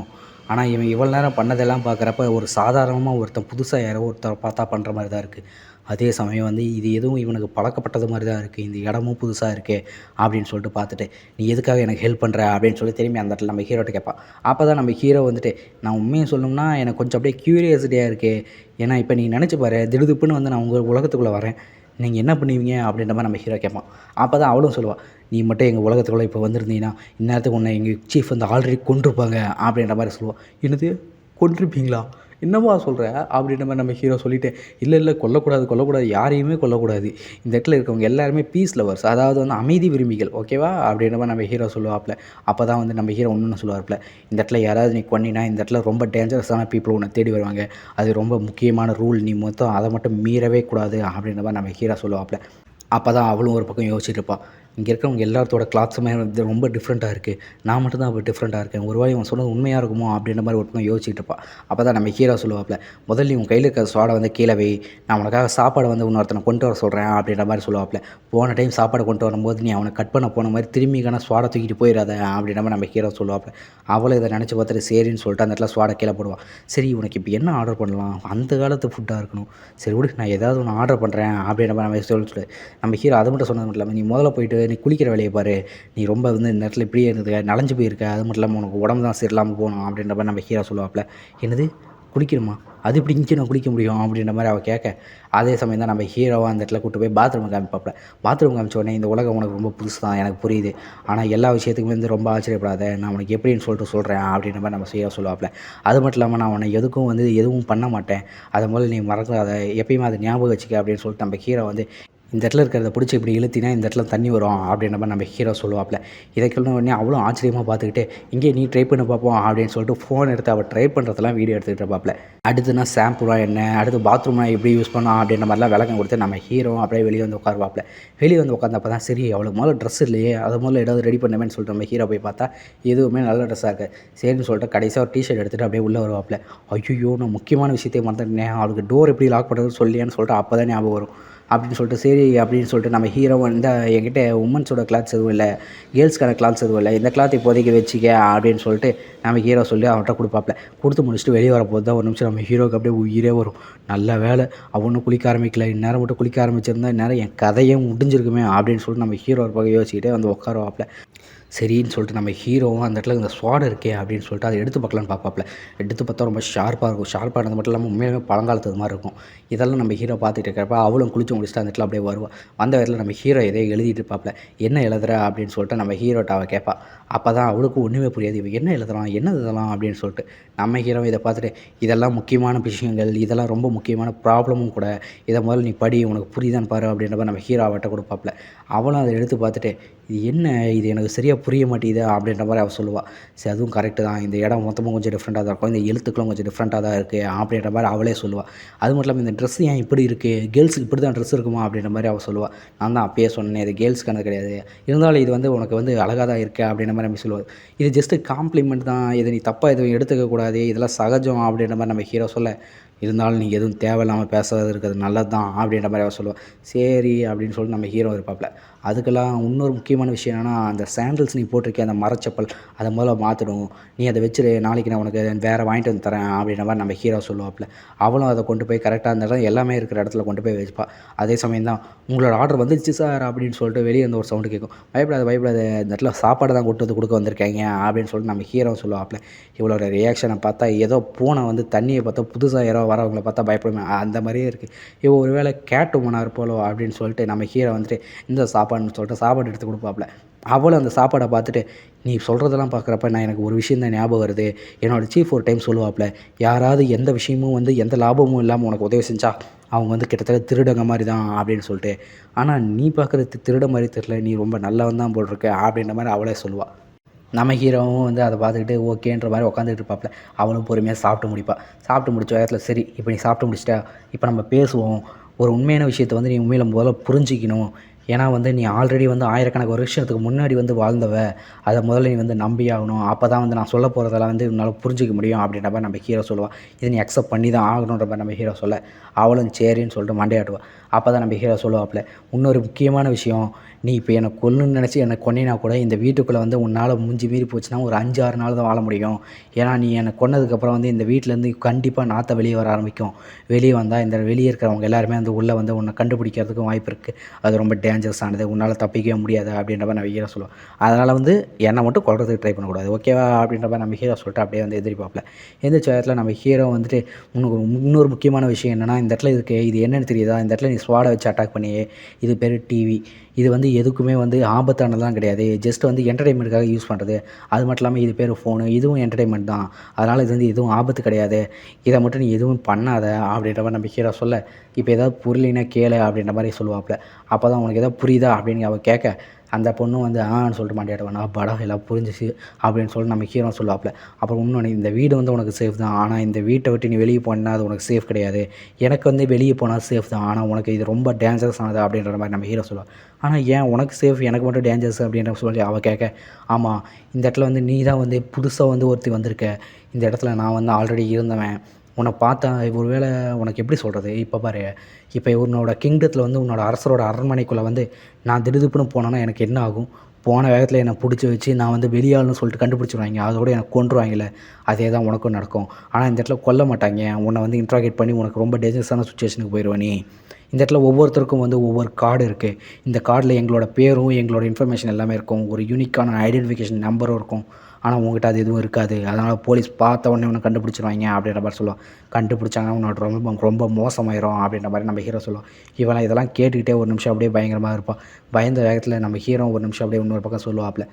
ஆனால் இவன் இவ்வளோ நேரம் பண்ணதெல்லாம் பார்க்குறப்ப ஒரு சாதாரணமாக ஒருத்தன் புதுசாக யாரோ ஒருத்தர் பார்த்தா பண்ணுற மாதிரி தான் இருக்குது. அதே சமயம் வந்து இது எதுவும் இவனுக்கு பழக்கப்பட்டது மாதிரி தான் இருக்குது இந்த இடமும் புதுசாக இருக்கே அப்படின்னு சொல்லிட்டு பார்த்துட்டு நீ எதுக்காக எனக்கு ஹெல்ப் பண்ணுற அப்படின்னு சொல்லி திரும்பி அந்த இடத்துல நம்ம ஹீரோட்ட கேட்பான். அப்போ தான் நம்ம ஹீரோ வந்துட்டு நான் உண்மையை சொல்லணும்னா எனக்கு கொஞ்சம் அப்படியே க்யூரியாசிட்டியாக இருக்குது ஏன்னா இப்போ நீ நினச்சி பாரு திடுதுப்புன்னு வந்து நான் உங்கள் உலகத்துக்குள்ளே வரேன் நீங்கள் என்ன பண்ணுவீங்க அப்படின்ற மாதிரி நம்ம ஹீரோ கேட்பான். அப்போ தான் அவளும் சொல்லுவாள் நீ மட்டும் எங்கள் உலகத்துக்குள்ளே இப்போ வந்திருந்தீங்கன்னா இந்நேரத்துக்கு உன்னை எங்கள் சீஃப் வந்து ஆல்ரெடி கொண்டிருப்பாங்க அப்படின்ற மாதிரி சொல்லுவாள். என்னது கொண்டிருப்பீங்களா என்னவா சொல்கிற அப்படின்ற மாதிரி நம்ம ஹீரோ சொல்லிவிட்டு இல்லை கொல்லக்கூடாது யாரையுமே கொல்லக்கூடாது இந்த இடத்துல இருக்கவங்க எல்லாருமே பீஸ் லவர்ஸ் அதாவது வந்து அமைதி விரும்பிகள் ஓகேவா அப்படின்ற மாதிரி நம்ம ஹீரோ சொல்லுவாப்பில். அப்போ தான் வந்து நம்ம ஹீரோ ஒன்று சொல்லுவாப்பில் இந்த இடத்துல யாராவது நீ கொன்னினா இந்த இடத்துல ரொம்ப டேஞ்சரஸான பீப்புள் உன்னை தேடி வருவாங்க அது ரொம்ப முக்கியமான ரூல் நீ மொத்தம் அதை மட்டும் மீறவே கூடாது அப்படின்ற மாதிரி நம்ம ஹீரோ சொல்லுவாப்பில். அப்போ தான் அவளும் ஒரு பக்கம் யோசிச்சுட்டு இருப்பாள் இங்கே இருக்கிறவங்க எல்லாத்தோட கிளாத்ஸுமே வந்து ரொம்ப டிஃப்ரெண்ட்டாக இருக்குது. நான் மட்டும் தான் அப்போ டிஃப்ரெண்ட்டாக இருக்கேன். ஒரு வேளை இவன் சொன்னது உண்மையாக இருக்குமோ அப்படின்ற மாதிரி ஒரு பக்கம் யோசிச்சுட்டு இருப்பா. அப்போ தான் நம்ம ஹீரோ சொல்லுவாப்ல, முதல்ல நீ உன் கையில் இருக்கிற ஸ்வாடை வந்து கீழே வை. நான் உனக்காக சாப்பாடு வந்து இன்னொருத்தனை கொண்டு வர சொல்கிறேன் அப்படின்ற மாதிரி சொல்லுவாப்ல. போன டைம் சாப்பாடு கொண்டு வரும்போது நீ அவனை கட் பண்ண போன மாதிரி திரும்பிக்கான ஸ்வாடை தூக்கிட்டு போயிடாத அப்படின்ற மாதிரி நம்ம ஹீரோ சொல்லுவாப்ல. அவளும் இதை நினச்சி பார்த்துட்டு சரின்னு சொல்லிட்டு அந்த இடத்துல ஸ்வாடை கீழே போடுவான். சரி உனக்கு இப்போ என்ன ஆர்டர் பண்ணலாம்? அந்த காலத்து ஃபுட்டாக இருக்கணும். சரி விடு நான் ஏதாவது ஒன்று ஆர்டர் பண்ணுறேன் அப்படின்ற மாதிரி நம்ம சொல்லிட்டு நம்ம ஹீரோ அதை மட்டும் சொன்னது மட்டும் இல்லாமல், நீ முதல்ல போயிட்டு நீ குளிக்கிற வேலையை பாரு. நீ ரொம்ப வந்து இந்த இடத்துல இப்படியே இருந்துக்க நனைஞ்சு போயிருக்க. அது மட்டும் இல்லாமல் உனக்கு உடம்பு தான் சரியில்லாமல் போகணும் அப்படின்ற மாதிரி நம்ம ஹீரோ சொல்லுவாப்ல. என்னது குளிக்கணுமா? அது இப்படி இங்கே நான் குளிக்க முடியும் அப்படின்ற மாதிரி அவள் கேட்க, அதே சமயம் தான் நம்ம ஹீரோவாக அந்த இடத்துல கூட்டு போய் பாத்ரூம் காமிப்பாப்ல. பாத்ரூம் காமிச்ச உடனே இந்த உலகம் உனக்கு ரொம்ப புதுசு தான் எனக்கு புரியுது. ஆனால் எல்லா விஷயத்துக்குமே வந்து ரொம்ப ஆச்சரியப்படாத. நான் உனக்கு எப்படின்னு சொல்லிட்டு சொல்கிறேன் அப்படின்ற மாதிரி நம்ம ஹீரோ சொல்லுவாப்ல. அது மட்டும் இல்லாமல் நான் உன்னை எதுக்கும் வந்து எதுவும் பண்ண மாட்டேன். அதை முதல்ல நீ மறக்காத. எப்பயுமே அதை ஞாபகம் வச்சுக்க அப்படின்னு சொல்லிட்டு நம்ம ஹீரோ வந்து இந்த இடத்துல இருக்கிறத பிடிச்சி இப்படி இழுத்தினா இந்த இடத்துல தண்ணி வரும் அப்படின்ற மாதிரி நம்ம ஹீரோ சொல்லுவாப்ல. இதை சொன்ன உடனே அவ்வளோ ஆச்சரியமாக பார்த்துக்கிட்டு இங்கே நீ ட்ரை பண்ணி பார்ப்போம் அப்படின்னு சொல்லிட்டு ஃபோன் எடுத்து அவள் ட்ரை பண்ணுறதெல்லாம் வீடியோ எடுத்துக்கிட்டு இருப்பாப்ல. அடுத்துனா ஷாம்புனா என்ன, அடுத்து பாத்ரூம்னா எப்படி யூஸ் பண்ணலாம் அப்படின்ற மாதிரிலாம் விளக்கம் கொடுத்து நம்ம ஹீரோ அப்படியே வெளியே வந்து உட்காருவாப்ல. வெளியே வந்து உட்காந்தப்போ தான் சரி அவளுக்கு முதல்ல ட்ரெஸ் இல்லையே, அதை முதல்ல ஏதாவது ரெடி பண்ணுவேன்னு சொல்லிட்டு நம்ம ஹீரோ போய் பார்த்தா எதுவுமே நல்ல ட்ரெஸ்ஸாக இருக்குது. சரின்னு சொல்லிட்டு கடைசியாக ஒரு டிஷர்ட் எடுத்துகிட்டு அப்படியே உள்ளே வருவாப்ல. ஐயோ நான் முக்கியமான விஷயத்தையும் மறந்துட்டேன், அவளுக்கு டோர் எப்படி லாக் பண்ணுறதுன்னு சொல்லியான்னு சொல்லிட்டு அப்போ தான் ஞாபகம் வரும். அப்படின்னு சொல்லிட்டு சரி அப்படின்னு சொல்லிட்டு நம்ம ஹீரோ வந்து என்கிட்ட உமன்ஸோட கிளாத்ஸ் எதுவும் இல்லை, கேர்ள்ஸ்க்கான கிளாத்ஸ் எதுவும் இல்லை, இந்த கிளாத் இப்போதைக்கு வச்சுக்க அப்படின்னு சொல்லிட்டு நம்ம ஹீரோ சொல்லி அவன்கிட்ட கொடுப்பாப்ல. கொடுத்து முடிச்சுட்டு வெளியே வரப்போது தான் ஒரு நிமிஷம் நம்ம ஹீரோக்கு அப்படியே உயிரே வரும். நல்ல வேலை அவனும் குளிக்க ஆரம்பிக்கல, இந்நேரம் மட்டும் குளிக்க ஆரம்பிச்சிருந்தா இந்நேரம் என் கதையே முடிஞ்சிருக்குமே அப்படின்னு சொல்லிட்டு நம்ம ஹீரோ ஒரு பக்கம் யோசிச்சுக்கிட்டே வந்து உட்காருவாப்ல. சரின்னு சொல்லிட்டு நம்ம ஹீரோவும் அந்த இடத்துல இந்த ஸ்வாட் இருக்கே அப்படின்னு சொல்லிட்டு அதை எடுத்து பார்க்கலான்னு பார்ப்பாப்ல. எடுத்து பார்த்தா ரொம்ப ஷார்ப்பாக இருக்கும். ஷார்ப்பானது மட்டும் இல்லாமல் உண்மையிலுமே பழங்காலத்து மாதிரி இருக்கும். இதெல்லாம் நம்ம ஹீரோ பார்த்துட்டு இருக்கிறப்ப அவளும் குளிச்சு முடிச்சுட்டு அந்த இடத்துல அப்படியே வருவா. வந்த இடத்துல நம்ம ஹீரோ எதையோ எழுதிட்டு இருப்பாப்ல. என்ன எழுதுற அப்படின்னு சொல்லிட்டு நம்ம ஹீரோட்ட அவள் கேட்பா. அப்போ தான் அவளுக்கும் ஒன்றுமே புரியாது. இவன் என்ன எழுதுறான், என்ன இதெல்லாம் அப்படின்னு சொல்லிட்டு நம்ம ஹீரோ இதை பார்த்துட்டு இதெல்லாம் முக்கியமான விஷயங்கள், இதெல்லாம் ரொம்ப முக்கியமான ப்ராப்ளமும் கூட, இதை முதல்ல நீ படி உனக்கு புரியுதான்னு பாரு அப்படின்ற மாதிரி நம்ம ஹீரோ அவட்ட கொடுப்பாப்ல. அவளும் அதை எடுத்து பார்த்துட்டு இது என்ன, இது எனக்கு சரியாக புரிய மாட்டேங்குது அப்படின்ற மாதிரி அவள் சொல்லுவாள். சரி அதுவும் கரெக்டு தான், இந்த இடம் மொத்தமாக கொஞ்சம் டிஃப்ரெண்ட்டாக தான் இருக்கும், இந்த எழுத்துக்களும் கொஞ்சம் டிஃப்ரெண்ட்டாக தான் இருக்குது அப்படின்ற மாதிரி அவளே சொல்லுவாள். அது மட்டும் இல்லாமல் இந்த ட்ரெஸ் ஏன் இப்படி இருக்குது, கேர்ள்ஸுக்கு இப்படி தான் ட்ரெஸ் இருக்குமா அப்படின்ற மாதிரி அவள் சொல்லுவாள். நான் தான் அப்பயே சொன்னேன் இது கேர்ள்ஸ்க்கானது கிடையாது, இருந்தாலும் இது வந்து உனக்கு வந்து அழகாக தான் இருக்குது அப்படின்ற மாதிரி நம்ம சொல்லுவாள். இது ஜஸ்ட்டு காம்ப்ளிமெண்ட் தான், இதை நீ தப்பாக எதுவும் எடுத்துக்கக்கூடாது, இதெல்லாம் சகஜம் அப்படின்ற மாதிரி நம்ம ஹீரோ சொல்ல, இருந்தாலும் நீங்கள் எதுவும் தேவையில்லாமல் பேசாத இருக்கிறது நல்லது தான் அப்படின்ற மாதிரி அவள் சொல்லுவாள். சரி அப்படின்னு சொல்லிட்டு நம்ம ஹீரோ இருப்பாப்ல. அதுக்கெல்லாம் இன்னொரு முக்கியமான விஷயம் என்னென்னா, அந்த சாண்டில்ஸ் நீ போட்டிருக்க அந்த மரச்சப்பல் அதை முதல்ல மாற்றணும், நீ அதை வச்சுரு, நாளைக்கு நான் உனக்கு வேறு வாங்கிட்டு வந்து தரேன் அப்படின்ற மாதிரி நம்ம ஹீரோ சொல்லுவாப்ல. அவளும் அதை கொண்டு போய் கரெக்டாக அந்த இடம் எல்லாமே இருக்கிற இடத்துல கொண்டு போய் வச்சுப்பா. அதே சமயம் தான் உங்களோட ஆர்டர் வந்துருச்சு சார் அப்படின்னு சொல்லிட்டு வெளியே வந்து ஒரு சவுண்டு கேட்கும். பயப்படாத இந்த இடத்துல சாப்பாடு தான் கொண்டு வந்து கொடுக்க வந்திருக்காங்க அப்படின்னு சொல்லிட்டு நம்ம ஹீரோ சொல்லுவாப்ல. இவளோட ரியாக்ஷனை பார்த்தா ஏதோ பூனை வந்து தண்ணியை பார்த்தா புதுசாக யாரோ வரவங்களை பார்த்தா பயப்படுமே அந்த மாதிரியே இருக்குது. இவ ஒரு வேளை கேட்டு போனா இருப்போலோ அப்படின்னு சொல்லிட்டு நம்ம ஹீரோ வந்துட்டு இந்த சாப்பாடுன்னு சொல்லிட்டு சாப்பாடு எடுத்து கொடுப்பாப்ல. அவளும் அந்த சாப்பாடை பார்த்துட்டு நீ சொல்கிறதெல்லாம் பார்க்குறப்ப நான் எனக்கு ஒரு விஷயம் தான் ஞாபகம் வருது. என்னோடய சீஃப் ஒரு டைம் சொல்லுவாப்ல, யாராவது எந்த விஷயமும் வந்து எந்த லாபமும் இல்லாமல் உனக்கு உதவி செஞ்சா அவங்க வந்து கிட்டத்தட்ட திருடங்க மாதிரி தான் அப்படின்னு சொல்லிட்டு, ஆனால் நீ பார்க்குறது திருட மாதிரி தெரியல, நீ ரொம்ப நல்லவன் தான் போட்டிருக்க அப்படின்ற மாதிரி அவளே சொல்லுவாள். நம்ம ஹீரோவும் வந்து அதை பார்த்துக்கிட்டு ஓகேன்ற மாதிரி உட்காந்துட்டு இருப்பாப்ல. அவளும் பொறுமையாக சாப்பிட்டு முடிப்பா. சாப்பிட்டு முடிச்ச நேரத்தில் சரி இப்போ நீ சாப்பிட்டு முடிச்சிட்டா, இப்போ நம்ம பேசுவோம். ஒரு உண்மையான விஷயத்தை வந்து நீ உண்மையில முதல்ல புரிஞ்சிக்கணும். ஏன்னா வந்து நீ ஆல்ரெடி வந்து ஆயிரக்கணக்கான வருஷத்துக்கு முன்னாடி வந்து வாழ்ந்தவ. அதை முதல்ல நீ வந்து நம்பி ஆகணும். அப்போ தான் வந்து நான் சொல்ல போகிறதெல்லாம் வந்து உன்னால் புரிஞ்சிக்க முடியும் அப்படின்ற மாதிரி நம்ம ஹீரோ சொல்லுவாள். இதை நீ அக்செப்ட் பண்ணி தான் ஆகணுன்ற மாதிரி நம்ம ஹீரோ சொல்ல, அவளும் சரின்னு சொல்லிட்டு மண்டையாட்டுவாள். அப்போ தான் நம்ம ஹீரோ சொல்லுவாப்ல, இன்னொரு முக்கியமான விஷயம், நீ இப்போ என்னை கொல்லணும்னு நினச்சி என்னை கொன்னினா கூட இந்த வீட்டுக்குள்ளே வந்து உன்னால் மூஞ்சி மீறி போச்சுன்னா ஒரு 5-6 நாள் தான் வாழ முடியும். ஏன்னா நீ என்னை கொன்னதுக்கப்புறம் வந்து இந்த வீட்டிலேருந்து கண்டிப்பாக நாற்றை வெளியே வர ஆரம்பிக்கும். வெளியே வந்தால் இந்த வெளியே இருக்கிறவங்க எல்லாருமே வந்து உள்ளே வந்து உன்னை கண்டுபிடிக்கிறதுக்கும் வாய்ப்பு இருக்குது. அது ரொம்ப டேஞ்சரஸ் ஆனது, உன்னால் தப்பிக்கவே முடியாது அப்படின்ற மாதிரி நம்ம ஹீரோ சொல்லுவோம். அதனால் வந்து என்னை மட்டும் கொல்றதுக்கு ட்ரை பண்ணக்கூடாது ஓகேவா அப்படின்ற மாதிரி நம்ம ஹீரோ சொல்லிட்டு அப்படியே வந்து எதிர்பார்ப்பில் எந்திரிச்ச நேரத்தில் நம்ம ஹீரோ வந்துட்டு உனக்கு இன்னொரு முக்கியமான விஷயம் என்னென்னா, இந்த இடத்துல இருக்குது இது என்னென்னு தெரியுதா, இந்த இடத்துல நீ ஸ்வாடை வச்சு அட்டாக் பண்ணியே, இது பேர் டிவி. இது வந்து எதுக்குமே வந்து ஆபத்தானதெல்லாம் கிடையாது, ஜஸ்ட் வந்து என்டர்டெயின்மெண்ட்டுக்காக யூஸ் பண்ணுறது. அது மட்டும் இல்லாமல் இது பேர் ஃபோனு, இதுவும் என்டர்டெயின்மெண்ட் தான். அதனால் இது வந்து எதுவும் ஆபத்து கிடையாது, இதை மட்டும் நீ எதுவும் பண்ணாத அப்படின்ற மாதிரி நம்ம ஹீரோ சொல்ல, இப்போ ஏதாவது புரியலைன்னா கேளு அப்படின்ற மாதிரி சொல்லுவாப்ல. அப்போ தான் உனக்கு எதாவது புரியுதா அப்படின்னு அவள் கேட்க, அந்த பொண்ணும் வந்து ஆன்னு சொல்லிட்டு மாட்டியாடுவான். அப்பாடா எல்லாம் புரிஞ்சிச்சு அப்படின்னு சொல்லிட்டு நம்ம ஹீரோ சொல்லுவாப்புல. அப்புறம் இன்னொன்று, இந்த வீடு வந்து உனக்கு சேஃப் தான், ஆனால் இந்த வீட்டை விட்டு நீ வெளியே போனா அது உனக்கு சேஃப் கிடையாது. எனக்கு வந்து வெளியே போனால் சேஃப் தான், ஆனால் உனக்கு இது ரொம்ப டேஞ்சரஸ் ஆனது அப்படின்ற மாதிரி நம்ம ஹீரோ சொல்லுவாள். ஆனால் ஏன் உனக்கு சேஃப் எனக்கு மட்டும் டேஞ்சரஸ் அப்படின்ற சொல்லி அவள் கேட்க, ஆமாம் இந்த இடத்துல வந்து நீ தான் வந்து புதுசாக வந்து ஒருத்தி வந்திருக்க, இந்த இடத்துல நான் வந்து ஆல்ரெடி இருந்தவன், உன்னை பார்த்தா ஒரு வேளை உனக்கு எப்படி சொல்கிறது, இப்போ பாரு, இப்போ உன்னோட கிங்டத்தில் வந்து உன்னோட அரசரோட அரண்மனைக்குள்ளே வந்து நான் திடுதுப்புன்னு போனேன்னா எனக்கு என்ன ஆகும்? போன வேகத்தில் என்னை பிடிச்சி வச்சு நான் வந்து வெளியாளுன்னு சொல்லிட்டு கண்டுபிடிச்சிருவாங்க, அதோட எனக்கு கொன்றுவாங்கல்ல, அதே தான் உனக்கும் நடக்கும். ஆனால் இந்த இடத்துல கொல்ல மாட்டாங்க, உன்னை வந்து இன்ட்ராகேட் பண்ணி உனக்கு ரொம்ப டேஞ்சரஸான சுச்சுவேஷனுக்கு போயிடுவ நீ. இந்த இடத்துல ஒவ்வொருத்தருக்கும் வந்து ஒவ்வொரு கார்டு இருக்குது. இந்த கார்டில் எங்களோட பேரும் எங்களோட இன்ஃபர்மேஷன் எல்லாமே இருக்கும், ஒரு யூனிக்கான ஐடென்டிஃபிகேஷன் நம்பரும் இருக்கும். ஆனால் உங்ககிட்ட அது எதுவும் இருக்காது, அதனால் போலீஸ் பார்த்த உடனே உன்னை கண்டுபிடிச்சிருவாங்க அப்படின்ற மாதிரி சொல்லுவான். கண்டுபிடிச்சாங்கன்னா உன்னோட ரொம்ப ரொம்ப மோசமாயிரும் அப்படின்ற மாதிரி நம்ம ஹீரோ சொல்லுவோம். இவன் இதெல்லாம் கேட்டுக்கிட்டே ஒரு நிமிஷம் அப்படியே பயங்கரமாக இருப்பான். பயந்த வேகத்தில் நம்ம ஹீரோ ஒரு நிமிஷம் அப்படியே இன்னொரு பக்கம் சொல்லுவாப்புல,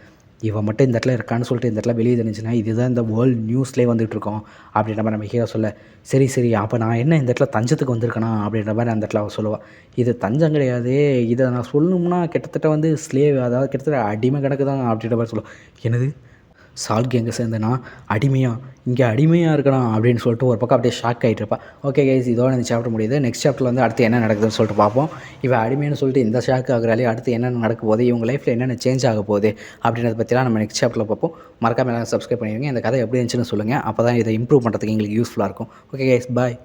இவன் மட்டும் இந்த இடத்துல இருக்கான்னு சொல்லிட்டு இந்த இடத்துல வெளியே தெரிஞ்சுன்னா இதுதான் இந்த வேர்ல்டு நியூஸ்லேயே வந்துகிட்ருக்கோம் அப்படின்ற மாதிரி நம்ம ஹீரோ சொல்ல, சரி சரி அப்போ நான் என்ன இந்த இடத்துல தஞ்சத்துக்கு வந்திருக்கேனா அப்படின்ற மாதிரி அந்த இடத்துல அவள் சொல்லுவாள். இது தஞ்சம் கிடையாது, இதை நான் சொல்லணும்னா கிட்டத்தட்ட வந்து ஸ்லேவ், அதாவது கிட்டத்தட்ட அடிமை கணக்கு தான் அப்படின்ற மாதிரி சொல்லுவோம். என்னது சால்கி எங்கே சேர்ந்தேன்னா அடிமையா, இங்கே அடிமையாக இருக்கணும் அப்படின்னு சொல்லிட்டு ஒரு பக்கம் அப்படியே ஷாக் ஆகிட்டு இருப்பா. ஓகே கைஸ், இதோட இந்த சாப்டர் முடியுது. நெக்ஸ்ட் சாப்டரில் வந்து அடுத்து என்ன நடக்குதுன்னு சொல்லிட்டு பார்ப்போம். இவன் அடிமைன்னு சொல்லிட்டு இந்த ஷாக் ஆகுறாலே அடுத்து என்னென்ன நடக்க போகுது, இவங்க லைஃப்பில் என்னென்ன சேஞ்ச் ஆக போகுது அப்படின்றத பற்றிலாம் நம்ம நெக்ஸ்ட் சாப்டரில் பார்ப்போம். மறக்காம எல்லாம் சப்ஸ்கிரைப் பண்ணிடுங்க. இந்த கதை எப்படி இருந்துச்சுன்னு சொல்லுங்கள், அப்போ தான் இதை இம்ப்ரூவ் பண்ணுறதுக்கு எங்களுக்கு யூஸ்ஃபுல்லாக இருக்கும். ஓகே கைஸ், பாய்.